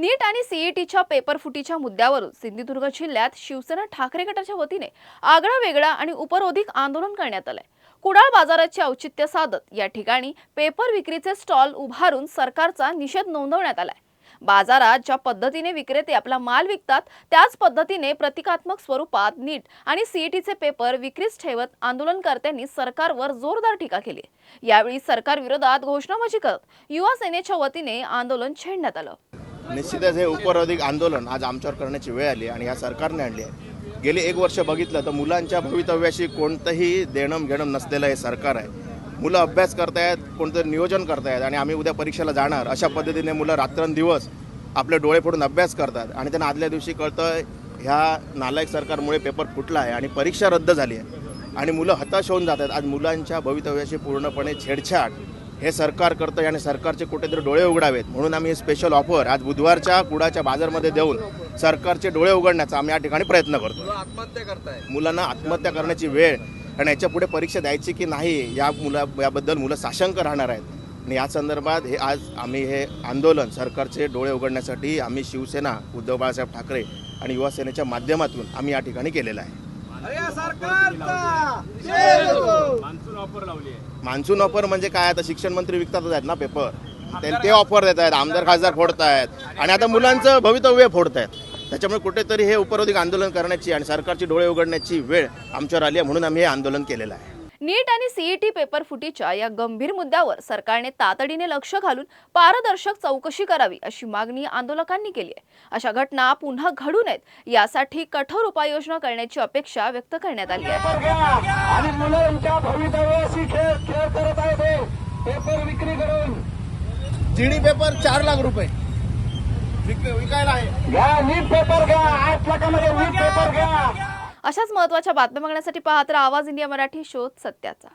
नीट आणि सीईटीच्या पेपर फुटीच्या मुद्द्यावरून सिंधुदुर्ग जिल्ह्यात शिवसेना ठाकरे गटाच्या वतीने आगळा वेगळा आणि उपरोधिक आंदोलन करण्यात आलंय। कुडाळ बाजाराचे औचित्य साधत या ठिकाणी पेपर विक्रीचे स्टॉल उभारून सरकारचा निषेध नोंदवण्यात आलाय। बाजारात ज्या पद्धतीने विक्रेते आपला माल विकतात त्याच पद्धतीने प्रतिकात्मक स्वरूपात नीट आणि सीईटीचे पेपर विक्रीस ठेवत आंदोलनकर्त्यांनी सरकारवर जोरदार टीका केली। यावेळी सरकार विरोधात घोषणाबाजी करत युवा सेनेच्या वतीने आंदोलन छेडण्यात आलं। निश्चितच हे उपरोधिक आंदोलन आज आमच्यावर करण्याची वेळ आली आणि या सरकारने आणली आहे। गेली एक वर्ष बघितलं तर मुलांच्या भवितव्याशी कोणतंही देणं घेणं नसलेलं हे सरकार आहे। मुलं अभ्यास करतायत, कोणतं नियोजन करतायत आणि आम्ही उद्या परीक्षेला जाणार अशा पद्धतीने मुलं रात्रंदिवस आपले डोळे फोडून अभ्यास करतात आणि त्यांना आदल्या दिवशी कळतं ह्या नालायक सरकारमुळे पेपर फुटला आहे आणि परीक्षा रद्द झाली आहे आणि मुलं हताश होऊन जातात। आज मुलांच्या भवितव्याशी पूर्णपणे छेडछाड हे सरकार करतं आणि सरकारचे कुठेतरी डोळे उघडावेत म्हणून आम्ही स्पेशल ऑफर आज बुधवारच्या कुडाच्या बाजारमध्ये देऊन सरकारचे डोळे उघडण्याचा आम्ही या ठिकाणी प्रयत्न करतो। मुलांना आत्महत्या करण्याची वेळ आणि याच्या पुढे परीक्षा द्यायची की नाही याबद्दल मुलं साशंक राहणार आहेत आणि या संदर्भात आज आम्ही हे आंदोलन सरकारचे डोळे उघडण्यासाठी आम्ही शिवसेना उद्धव बाळासाहेब ठाकरे आणि युवा सेनेच्या माध्यमातून आम्ही या ठिकाणी केलेलं आहे। मान्सून ऑफर म्हणजे काय? आता शिक्षण मंत्री विकतातच आहेत ना पेपर, ते ऑफर देत आहेत, आमदार खासदार फोडतायत आणि आता मुलांचं भवितव्य फोडतायत। त्याच्यामुळे कुठेतरी हे उपरोधिक आंदोलन करण्याची आणि सरकारची डोळे उघडण्याची वेळ आमच्यावर आली आहे म्हणून आम्ही हे आंदोलन केलेलं आहे। नीट आणि सीईटी पेपर फुटीच्या या गंभीर मुद्द्यावर सरकारने तातडीने लक्ष घालून पारदर्शक चौकशी करावी अशी मागणी आंदोलकांनी केली आहे। अशा घटना पुन्हा घडू नयेत यासाठी कठोर उपाययोजना करण्याची अपेक्षा व्यक्त करण्यात आली आहे। आणि मुलांच्या भवितव्याशी खेळ करत आहेत पेपर विक्री करून। जीडी पेपर 4 लाख रुपये विकायला आहे। घ्या नीट पेपर घ्या, 8 लाखामध्ये नीट पेपर घ्या। अशाच महत्त्वाच्या बातम्या बघण्यासाठी पाहत राहा आवाज इंडिया मराठी, शोध सत्याचा।